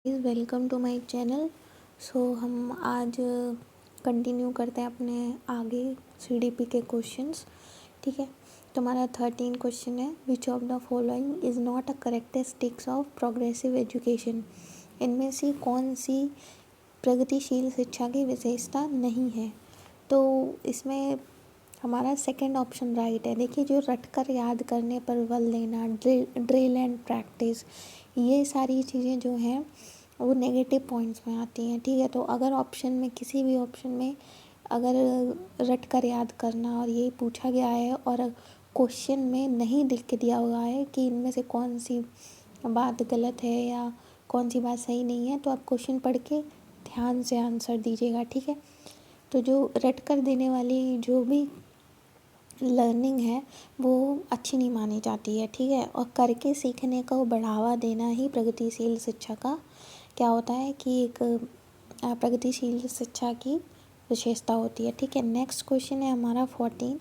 Please welcome to my channel. हम आज continue करते हैं अपने आगे सीडीपी के क्वेश्चंस। ठीक है, तो हमारा 13 क्वेश्चन है, विच of the following is not a characteristics of progressive education. इनमें से कौन सी प्रगतिशील शिक्षा की विशेषता नहीं है। तो इसमें हमारा सेकंड ऑप्शन राइट है। देखिए, जो रटकर याद करने पर बल देना, ड्रिल एंड प्रैक्टिस, ये सारी चीज़ें जो हैं वो नेगेटिव पॉइंट्स में आती हैं। ठीक है, तो अगर ऑप्शन में किसी भी ऑप्शन में अगर रट कर याद करना और ये पूछा गया है और क्वेश्चन में नहीं लिख के दिया हुआ है कि इनमें से कौन सी बात गलत है या कौन सी बात सही नहीं है, तो आप क्वेश्चन पढ़ के ध्यान से आंसर दीजिएगा। ठीक है, तो जो रट कर देने वाली जो भी लर्निंग है वो अच्छी नहीं मानी जाती है। ठीक है, और करके सीखने को बढ़ावा देना ही प्रगतिशील शिक्षा का क्या होता है कि एक प्रगतिशील शिक्षा की विशेषता होती है। ठीक है, नेक्स्ट क्वेश्चन है हमारा 14,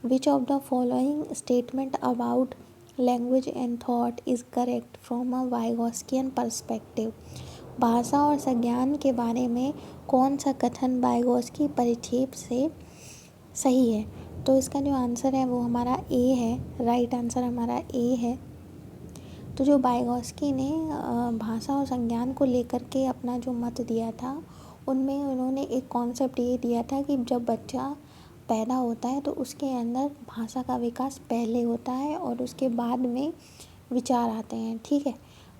which of the following statement about language and thought is correct from a Vygotskian perspective. भाषा और संज्ञान के बारे में कौन सा कथन वाइगॉस्की परिप्रेक्ष्य से सही है। तो इसका जो आंसर है वो हमारा ए है। राइट आंसर हमारा ए है। तो जो वाइगॉस्की ने भाषा और संज्ञान को लेकर के अपना जो मत दिया था, उनमें उन्होंने एक कॉन्सेप्ट ये दिया था कि जब बच्चा पैदा होता है तो उसके अंदर भाषा का विकास पहले होता है और उसके बाद में विचार आते हैं। ठीक है,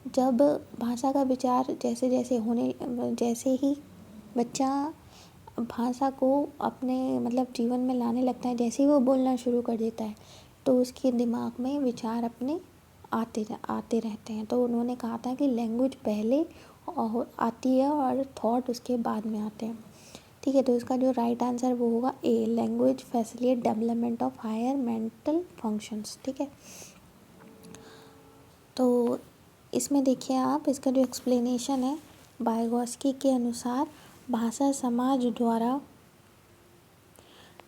जब भाषा का विचार जैसे ही बच्चा भाषा को अपने जीवन में लाने लगता है, जैसे ही वो बोलना शुरू कर देता है तो उसके दिमाग में विचार अपने आते रहते हैं। तो उन्होंने कहा था कि लैंग्वेज पहले आती है और थॉट उसके बाद में आते हैं। ठीक है, तो इसका जो राइट आंसर वो होगा A, language facilitate development of higher mental functions. ठीक है, तो इसमें देखिए आप, इसका जो एक्सप्लेनेशन है, वाइगॉस्की के अनुसार भाषा समाज द्वारा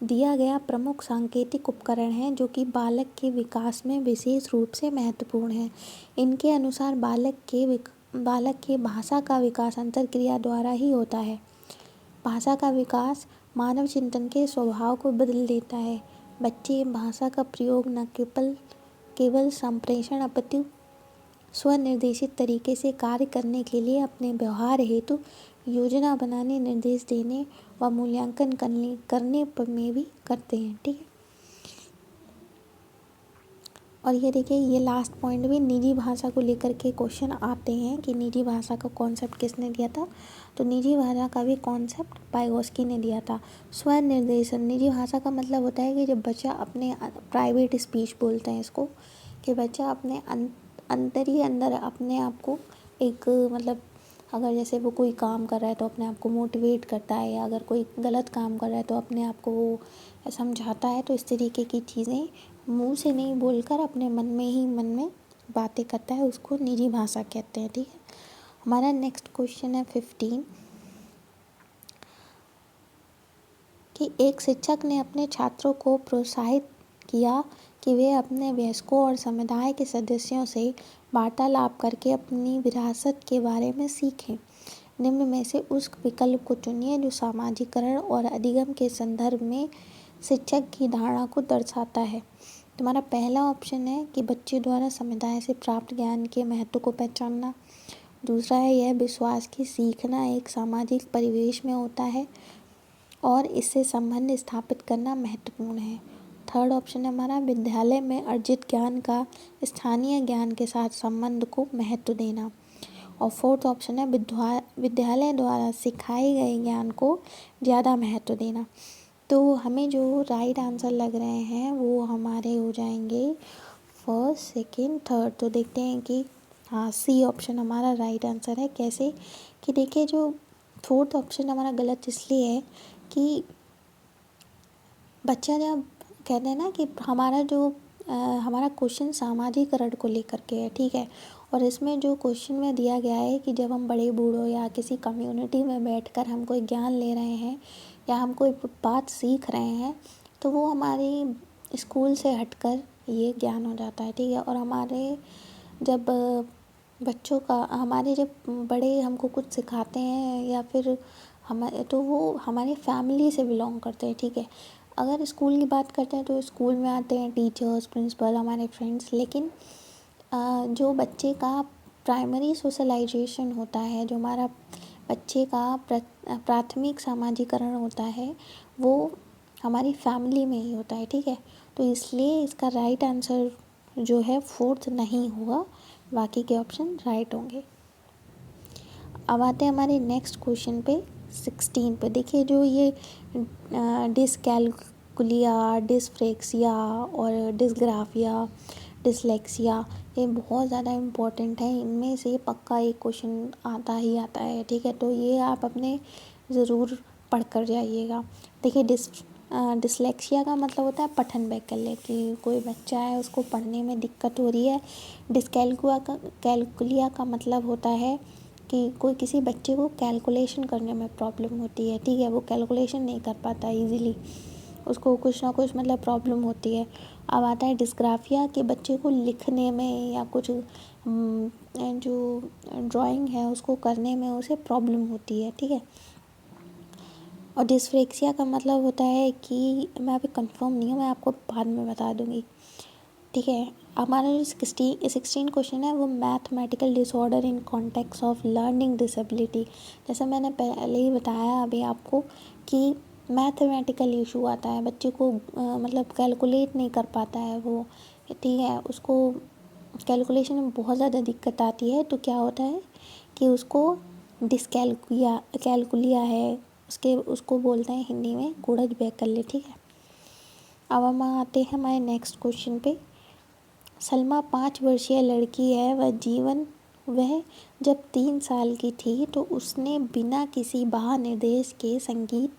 दिया गया प्रमुख सांकेतिक उपकरण है जो कि बालक के विकास में विशेष रूप से महत्वपूर्ण है। इनके अनुसार बालक के भाषा का विकास अंतर्क्रिया द्वारा ही होता है। भाषा का विकास मानव चिंतन के स्वभाव को बदल देता है। बच्चे भाषा का प्रयोग न केवल संप्रेषण अपितु स्वनिर्देशित तरीके से कार्य करने के लिए अपने व्यवहार हेतु योजना बनाने, निर्देश देने व मूल्यांकन करने में भी करते हैं। ठीक है, और ये देखिए, ये लास्ट पॉइंट भी निजी भाषा को लेकर के क्वेश्चन आते हैं कि निजी भाषा का कॉन्सेप्ट किसने दिया था। तो निजी भाषा का भी कॉन्सेप्ट वाइगॉस्की ने दिया था। स्वनिर्देशन, निजी भाषा का मतलब होता है कि जब बच्चा अपने प्राइवेट स्पीच बोलते हैं इसको, कि बच्चा अपने अंदर अपने आप को एक अगर जैसे वो कोई काम कर रहा है तो अपने आप को मोटिवेट करता है, या अगर कोई गलत काम कर रहा है तो अपने आप को वो समझाता है। तो इस तरीके की चीज़ें मुंह से नहीं बोलकर अपने मन में बातें करता है, उसको निजी भाषा कहते हैं। ठीक है, हमारा नेक्स्ट क्वेश्चन है 15, कि एक शिक्षक ने अपने छात्रों को प्रोत्साहित किया कि वे अपने वयस्कों और समुदाय के सदस्यों से वार्तालाप करके अपनी विरासत के बारे में सीखें। निम्न में से उस विकल्प को चुनिए जो सामाजिकरण और अधिगम के संदर्भ में शिक्षक की धारणा को दर्शाता है। तुम्हारा पहला ऑप्शन है कि बच्चे द्वारा समुदाय से प्राप्त ज्ञान के महत्व को पहचानना। दूसरा है यह विश्वास कि सीखना एक सामाजिक परिवेश में होता है और इससे संबंध स्थापित करना महत्वपूर्ण है। थर्ड ऑप्शन है हमारा विद्यालय में अर्जित ज्ञान का स्थानीय ज्ञान के साथ संबंध को महत्व देना। और फोर्थ ऑप्शन है विद्यालय द्वारा सिखाए गए ज्ञान को ज़्यादा महत्व देना। तो हमें जो राइट आंसर लग रहे हैं वो हमारे हो जाएंगे फर्स्ट, सेकंड, थर्ड। तो देखते हैं कि हाँ, सी ऑप्शन हमारा राइट आंसर है। कैसे कि देखिए, जो फोर्थ ऑप्शन हमारा गलत इसलिए है कि बच्चा जब कहते हैं ना कि हमारा क्वेश्चन सामाजिकरण को लेकर के है। ठीक है, और इसमें जो क्वेश्चन में दिया गया है कि जब हम बड़े बूढ़ों या किसी कम्युनिटी में बैठकर हम कोई ज्ञान ले रहे हैं या हम कोई बात सीख रहे हैं, तो वो हमारी स्कूल से हटकर ये ज्ञान हो जाता है। ठीक है, और हमारे जब बच्चों का हमारे जब बड़े हमको कुछ सिखाते हैं या फिर हमारे तो वो हमारे फैमिली से बिलोंग करते हैं, ठीक है। अगर स्कूल की बात करते हैं तो स्कूल में आते हैं टीचर्स, प्रिंसिपल, हमारे फ्रेंड्स, लेकिन जो बच्चे का प्राइमरी सोशलाइजेशन होता है, जो हमारा बच्चे का प्राथमिक सामाजिकरण होता है, वो हमारी फैमिली में ही होता है, ठीक है। तो इसलिए इसका राइट आंसर जो है फोर्थ नहीं होगा, बाकी के ऑप्शन राइट होंगे। अब आते हैं हमारे नेक्स्ट क्वेश्चन पे 16 पे। देखिए जो ये डिसकैलकुलिया, डिसफ्रेक्सिया और डिसग्राफिया, डिसलेक्सिया, ये बहुत ज़्यादा इम्पोर्टेंट है। इनमें से पक्का एक क्वेश्चन आता ही आता है, ठीक है। तो ये आप अपने ज़रूर पढ़ कर जाइएगा। देखिए डिसलेक्सिया का मतलब होता है पठन वैकल्य, कि कोई बच्चा है उसको पढ़ने में दिक्कत हो रही है। कैलकुलिया का मतलब होता है कि कोई किसी बच्चे को कैलकुलेशन करने में प्रॉब्लम होती है, ठीक है। वो कैलकुलेशन नहीं कर पाता इजीली, उसको कुछ ना कुछ मतलब प्रॉब्लम होती है। अब आता है डिस्ग्राफिया, कि बच्चे को लिखने में या कुछ जो ड्राइंग है उसको करने में उसे प्रॉब्लम होती है, ठीक है। और डिस्फ्रेक्सिया का मतलब होता है कि मैं अभी कंफर्म नहीं हूँ, मैं आपको बाद में बता दूँगी, ठीक है। हमारा जो 16 क्वेश्चन है वो mathematical disorder in context of learning disability. जैसे मैंने पहले ही बताया अभी आपको कि मैथमेटिकल इशू आता है, बच्चे को मतलब कैलकुलेट नहीं कर पाता है वो, ठीक है। उसको कैलकुलेशन में बहुत ज़्यादा दिक्कत आती है, तो क्या होता है कि उसको कैलकुलिया है, उसको बोलते हैं हिंदी में गुड़ज वैकल्य, ठीक है। अब हम आते हैं हमारे नेक्स्ट क्वेश्चन पे। सलमा 5 वर्षीय लड़की है। वह जब 3 साल की थी तो उसने बिना किसी बाह्य निर्देश के संगीत,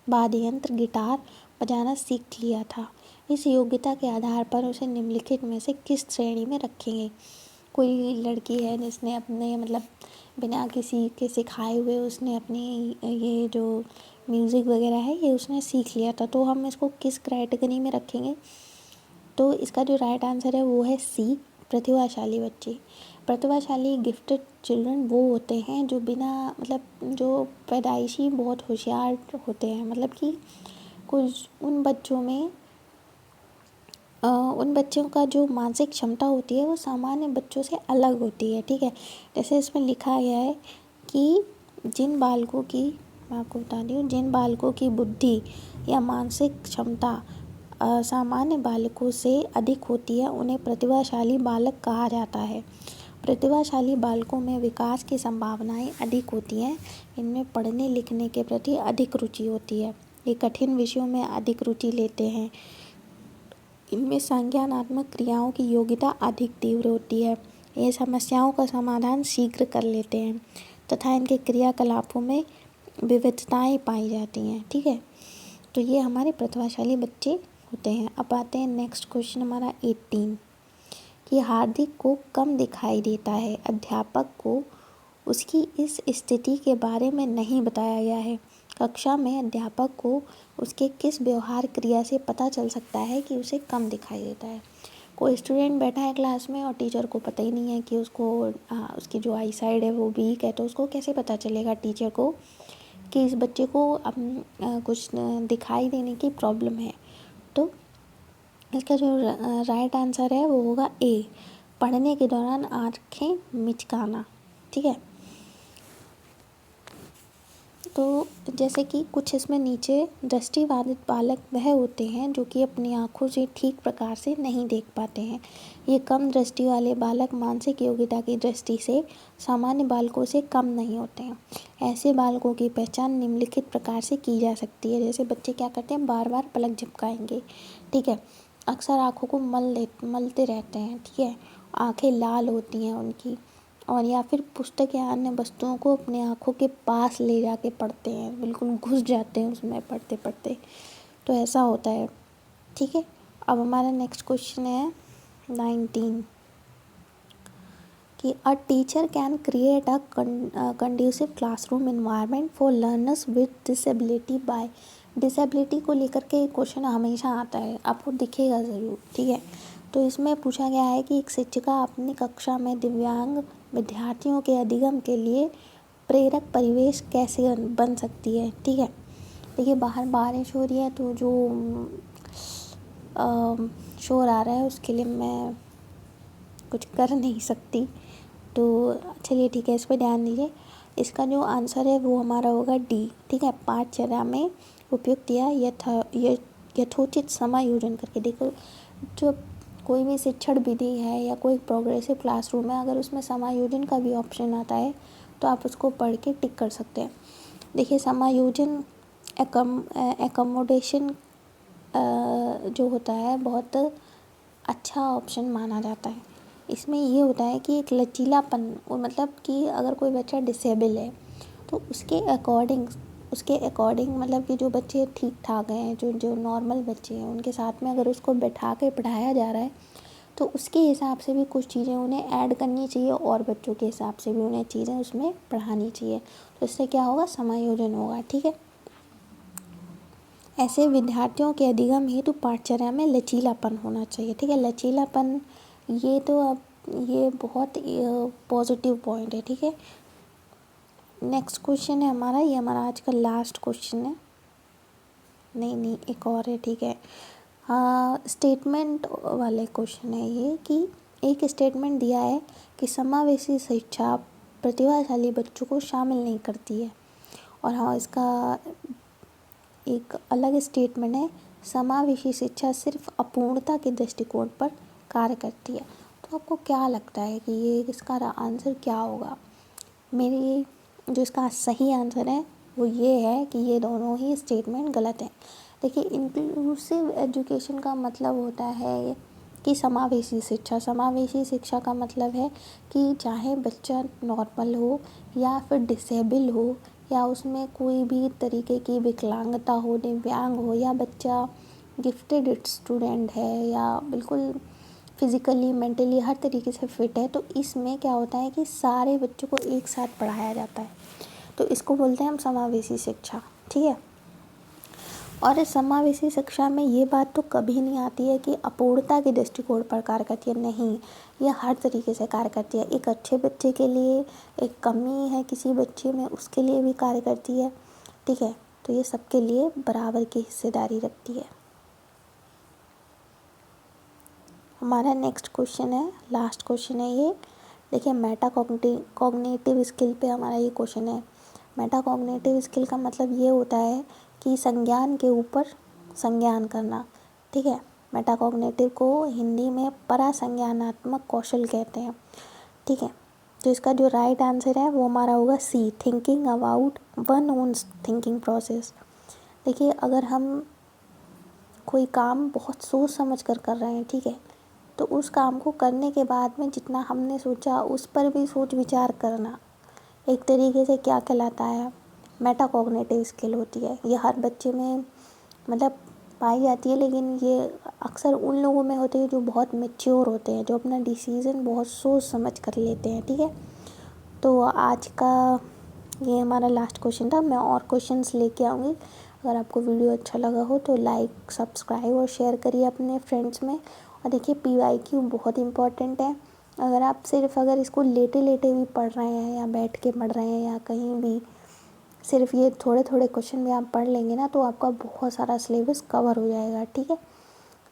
वाद्य यंत्र, गिटार बजाना सीख लिया था। इस योग्यता के आधार पर उसे निम्नलिखित में से किस श्रेणी में रखेंगे? कोई लड़की है जिसने अपने मतलब बिना किसी के सिखाए हुए उसने अपनी ये जो म्यूज़िक वगैरह है ये उसने सीख लिया था, तो हम इसको किस कैटेगरी में रखेंगे? तो इसका जो राइट आंसर है वो है सी, प्रतिभाशाली बच्चे। प्रतिभाशाली गिफ्टेड चिल्ड्रन वो होते हैं जो बिना मतलब जो पैदाइशी बहुत होशियार होते हैं, मतलब कि कुछ उन बच्चों का जो मानसिक क्षमता होती है वो सामान्य बच्चों से अलग होती है, ठीक है। जैसे इसमें लिखा गया है कि मैं आपको बता दी हूँ, जिन बालकों की बुद्धि या मानसिक क्षमता सामान्य बालकों से अधिक होती है उन्हें प्रतिभाशाली बालक कहा जाता है। प्रतिभाशाली बालकों में विकास की संभावनाएं अधिक होती हैं, इनमें पढ़ने लिखने के प्रति अधिक रुचि होती है, ये कठिन विषयों में अधिक रुचि लेते हैं, इनमें संज्ञानात्मक क्रियाओं की योग्यता अधिक तीव्र होती है, ये समस्याओं का समाधान शीघ्र कर लेते हैं तथा इनके क्रियाकलापों में विविधताएं पाई जाती हैं, ठीक है। तो ये हमारे प्रतिभाशाली बच्चे होते हैं। अब आते हैं नेक्स्ट क्वेश्चन हमारा 18 कि हार्दिक को कम दिखाई देता है, अध्यापक को उसकी इस स्थिति के बारे में नहीं बताया गया है। कक्षा में अध्यापक को उसके किस व्यवहार क्रिया से पता चल सकता है कि उसे कम दिखाई देता है? कोई स्टूडेंट बैठा है क्लास में और टीचर को पता ही नहीं है कि उसकी जो आई साइड है वो वीक है, तो उसको कैसे पता चलेगा टीचर को कि इस बच्चे को कुछ दिखाई देने की प्रॉब्लम है? तो इसका जो राइट आंसर है वो होगा ए, पढ़ने के दौरान आँखें मिचकाना, ठीक है। तो जैसे कि कुछ इसमें नीचे दृष्टिबाधित बालक वह होते हैं जो कि अपनी आँखों से ठीक प्रकार से नहीं देख पाते हैं। ये कम दृष्टि वाले बालक मानसिक योग्यता की दृष्टि से सामान्य बालकों से कम नहीं होते हैं। ऐसे बालकों की पहचान निम्नलिखित प्रकार से की जा सकती है। जैसे बच्चे क्या करते हैं, बार बार पलक झपकाएंगे, ठीक है। अक्सर आँखों को मलते रहते हैं, ठीक है। आँखें लाल होती हैं उनकी, और या फिर पुस्तक या अन्य वस्तुओं को अपने आँखों के पास ले जाके पढ़ते हैं, बिल्कुल घुस जाते हैं उसमें पढ़ते पढ़ते, तो ऐसा होता है, ठीक है। अब हमारा नेक्स्ट क्वेश्चन है 19 कि a teacher can create a conducive classroom environment for learners with disability by. Disability को लेकर के क्वेश्चन हमेशा आता है, आपको दिखेगा ज़रूर, ठीक है। तो इसमें पूछा गया है कि एक शिक्षिका अपनी कक्षा में दिव्यांग विद्यार्थियों के अधिगम के लिए प्रेरक परिवेश कैसे बन सकती है। ठीक है, देखिए बाहर बारिश हो रही है तो जो शोर आ रहा है उसके लिए मैं कुछ कर नहीं सकती, तो चलिए ठीक है, इस पर ध्यान दीजिए। इसका जो आंसर है वो हमारा होगा डी। ठीक है, पाठचर्या में उपयुक्त या यथोचित समायोजन करके। देखो, जो कोई भी शिक्षण विधि है या कोई प्रोग्रेसिव क्लासरूम है, अगर उसमें समायोजन का भी ऑप्शन आता है तो आप उसको पढ़ के टिक कर सकते हैं। देखिए, समायोजन एकोमोडेशन जो होता है बहुत अच्छा ऑप्शन माना जाता है। इसमें ये होता है कि एक लचीलापन, मतलब कि अगर कोई बच्चा डिसेबल है तो उसके अकॉर्डिंग मतलब कि जो बच्चे ठीक ठाक हैं, जो नॉर्मल बच्चे हैं, उनके साथ में अगर उसको बैठा के पढ़ाया जा रहा है तो उसके हिसाब से भी कुछ चीज़ें उन्हें ऐड करनी चाहिए और बच्चों के हिसाब से भी उन्हें चीज़ें उसमें पढ़ानी चाहिए। तो इससे क्या होगा, समायोजन होगा। ठीक है, ऐसे विद्यार्थियों के अधिगम हेतु पाठचर्या में लचीलापन होना चाहिए। ठीक है, लचीलापन ये तो अब ये बहुत पॉजिटिव पॉइंट है। ठीक है, नेक्स्ट क्वेश्चन है हमारा, ये हमारा आज का लास्ट क्वेश्चन है। नहीं, एक और है। ठीक है, स्टेटमेंट वाले क्वेश्चन है ये, कि एक स्टेटमेंट दिया है कि समावेशी शिक्षा प्रतिभाशाली बच्चों को शामिल नहीं करती है, और हाँ, इसका एक अलग स्टेटमेंट है, समावेशी शिक्षा सिर्फ अपूर्णता के दृष्टिकोण पर कार्य करती है। तो आपको क्या लगता है कि ये इसका आंसर क्या होगा? मेरी जो इसका सही आंसर है वो ये है कि ये दोनों ही स्टेटमेंट गलत हैं। देखिए, इंक्लूसिव एजुकेशन का मतलब होता है कि समावेशी शिक्षा का मतलब है कि चाहे बच्चा नॉर्मल हो या फिर डिसेबल हो या उसमें कोई भी तरीके की विकलांगता हो, दिव्यांग हो, या बच्चा गिफ्टेड स्टूडेंट है या बिल्कुल फिज़िकली मेंटली हर तरीके से फिट है, तो इसमें क्या होता है कि सारे बच्चों को एक साथ पढ़ाया जाता है, तो इसको बोलते हैं हम समावेशी शिक्षा। ठीक है, और इस समावेशी शिक्षा में ये बात तो कभी नहीं आती है कि अपूर्णता के दृष्टिकोण पर कार्य करती है, नहीं, यह हर तरीके से कार्य करती है। एक अच्छे बच्चे के लिए, एक कमी है किसी बच्चे में उसके लिए भी कार्य करती है। ठीक है, तो ये सबके लिए बराबर की हिस्सेदारी रखती है। हमारा नेक्स्ट क्वेश्चन है, लास्ट क्वेश्चन है ये। देखिए, मेटा कॉग्निटिव स्किल पे हमारा ये क्वेश्चन है। मेटा कॉग्निटिव स्किल का मतलब ये होता है कि संज्ञान के ऊपर संज्ञान करना। ठीक है, मेटा कॉग्निटिव को हिंदी में परासंज्ञानात्मक कौशल कहते हैं। ठीक है, तो इसका जो राइट आंसर है वो हमारा होगा C, thinking about one own thinking process. देखिए, अगर हम कोई काम बहुत सोच समझ कर रहे हैं, ठीक है, तो उस काम को करने के बाद में जितना हमने सोचा उस पर भी सोच विचार करना एक तरीके से क्या कहलाता है, मेटाकॉग्निटिव स्किल होती है। ये हर बच्चे में मतलब पाई जाती है, लेकिन ये अक्सर उन लोगों में होती है जो बहुत मैच्योर होते हैं, जो अपना डिसीज़न बहुत सोच समझ कर लेते हैं। ठीक है, तो आज का ये हमारा लास्ट क्वेश्चन था। मैं और क्वेश्चंस लेके आऊँगी। अगर आपको वीडियो अच्छा लगा हो तो लाइक, सब्सक्राइब और शेयर करिए अपने फ्रेंड्स में। और देखिए, PYQ बहुत इम्पॉर्टेंट है। अगर इसको लेटे लेटे भी पढ़ रहे हैं या बैठ के पढ़ रहे हैं या कहीं भी, सिर्फ ये थोड़े थोड़े क्वेश्चन भी आप पढ़ लेंगे ना, तो आपका बहुत सारा सिलेबस कवर हो जाएगा। ठीक है,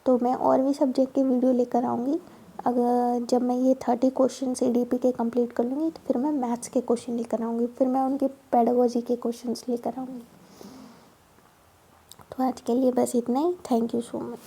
तो मैं और भी सब्जेक्ट की वीडियो लेकर आऊँगी। अगर जब मैं ये 30 क्वेश्चन CDP के कंप्लीट कर लूँगी तो फिर मैं मैथ्स के क्वेश्चन लेकर आऊँगी, फिर मैं उनकी पेडागोजी के क्वेश्चंस लेकर आऊँगी। तो आज के लिए बस इतना ही। Thank you so much.